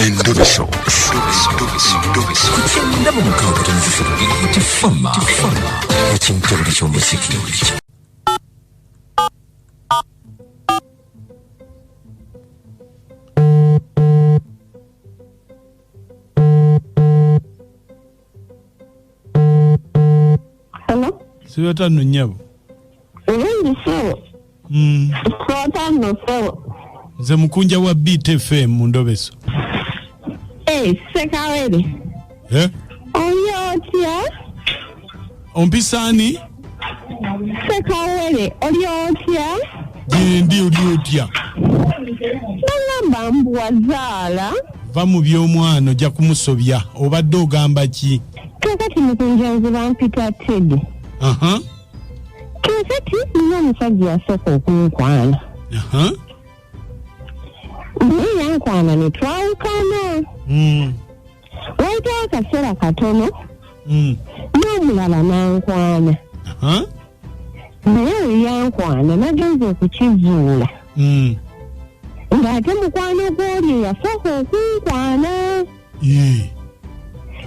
Endobeso. Kutenda mu mukaaga kutonzesa tifama. Ekintu eky'omuziki. Hello? Siwata no nyabo. Siwata no so. Nze mukunja wa BTFM mu Ndobeso. Sekawere. Olyootya? Ompisani? Sekawere, olyootya? Ndi olyootya. Nangamba mbu wazaala. Va mu by'omwana ojja kumusobya obadde ogamba ki? Kakati mukunja nze bampita Teddy. Kakati nina omusajja yasooka okunkwana. Naye yankwana ne twawukana. Wayitawo akaseera katono n'omulala n'ankwana. Naye we yankwana nagenze okukizuula ng'ate mukwano gw'oli yasooka okunkwana.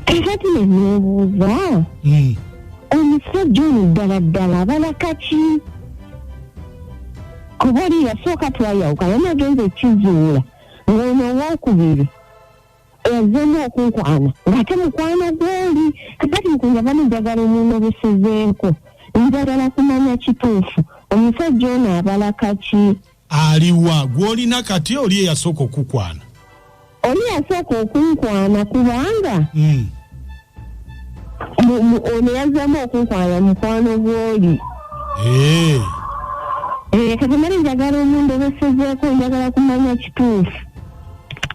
Kakati ne neebuuza omusajja ono ddala abalaka ki? Kuba oli yasooka twayawukana nagenze okukizuula ng'ono owookubiri yazzeemu okunkwana ng'ate mukwano gw'oli. Kakati mukunja banenjagala omunnobesezeeko njagala kumanya kituufu omusajja ono abalaka ki? Aliwa gw'olina kati oli eyasooka okukwana? Oli yasooka okunkwana kubanga ono yazzeemu okunkwana mukwano gw'oli. Kati mali njagala omundobesezeeko njagala kumanya kituufu.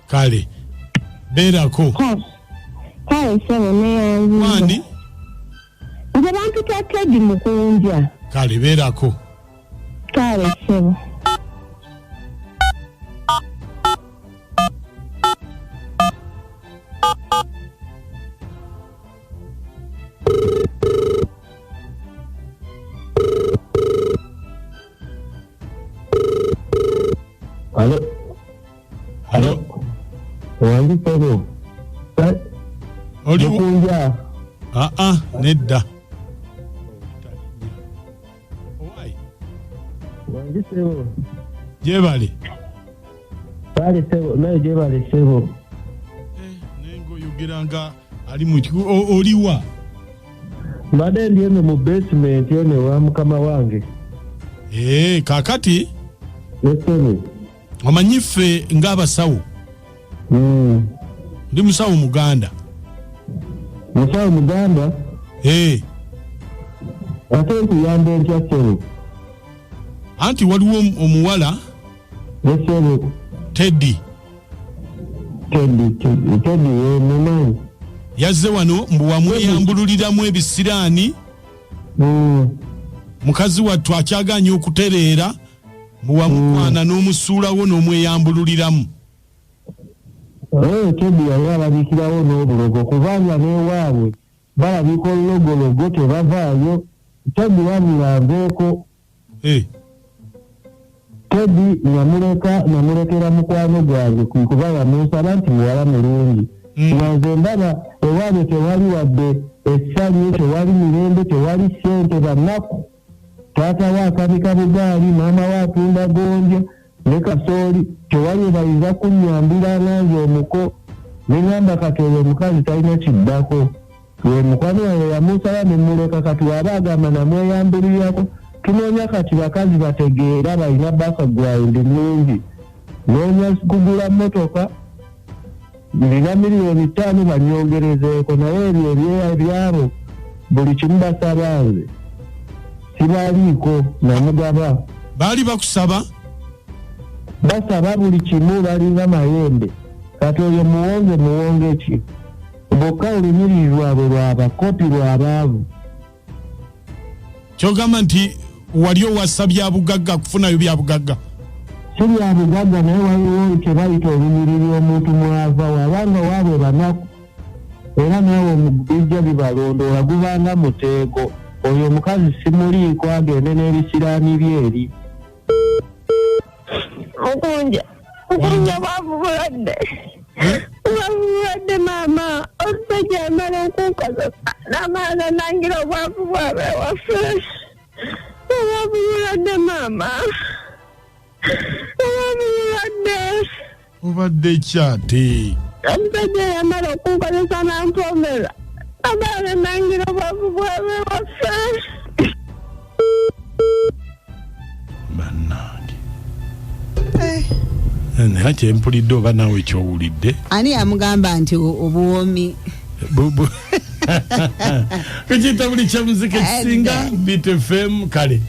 Kale beerako. Kale sebo neyanziza. Wani? Nze bampita Teddy mukunja. Kale beerako. Kale sebo. Halo. Wangi sebo. Oli mukunja. Nedda. Wangi sebo. Jebale. Bale sebo, naye jebale sebo. Nengo yogeranga ali mu oliwa. Mbadde ndi eno mu basement eno wa mukama wange. Kakati? Sebo. Omanyife ng'abasawo. Ndi musawo Muganda. Musawo Muganda? Ate nkuyamba ntya sebo? Anti waliwo omuwala sebo. Teddy mumanyi. Yazze wano mbu wamweyambululiramu ebisiraani. Mukazi wattu akyaganya okutereera mbu wamukwana n'omusuulawo n'omweyambululiramu. Teddy yali alabikirawo n'obulogo kubanga n'ewaabwe balabika olulogologo tebavaayo. Teddy wamuyambeeko. Teddy namulekera mukwano gwange kuba yamusaba nti muwala mulungi. Nze ndaba ewaabwe tewali wadde essanyu, tewali mirembe, tewali ssente, bannaku. Taata we akabika bugaali, maama we atunda gonja ne kasooli, tewali bayinza kunnyambira nange omuko. Ne ngamba kati oyo omukazi talina kiddako. Ye mukwano wange yamusaba ne muleka, kati waba agamba namweyambulirako. Tunoonya kati bakazi bategeera balina background nnungi. Noonya kugula mmotoka nina $5,000,000 banyongerezeeko, naye ebyo ebyabo buli kimu basaba nze sibaliiko namugaba. Baali bakusaba? Basaba buli kimu, balinga mayembe. Kati oyo muwonge ki? Bokka olunyiriri lwabwe lwabakopi lwabaavu. Kyogamba nti wali owassa bya bugagga kufunayo bya bugagga? Si bya bugagga, naye waliwo kyebayita olunyiriri omuntu mwava wabanga waabwe banaku. Era naawe bijja bibalondoola gubanga muteeko. Oyo omukazi simuliiko, agende n'ebisiraani byeri. Mukunja bwavu buladde. Obabulwadde maama omusajja amala okukozesa n'amaana nangira obwavu bwabe waffe. Obabulwadde maama. Obabulwadde. Obadde kyate. Omusajja yamala okukozesa n'ampomera. Amaana nangira obwavu bwabe waffe. Bannange. Naye mpulidde oba naawe kyowulidde. Ani amugamba nti obuwomi Kukiyita buli kya muzika kisinga Beat FM kale.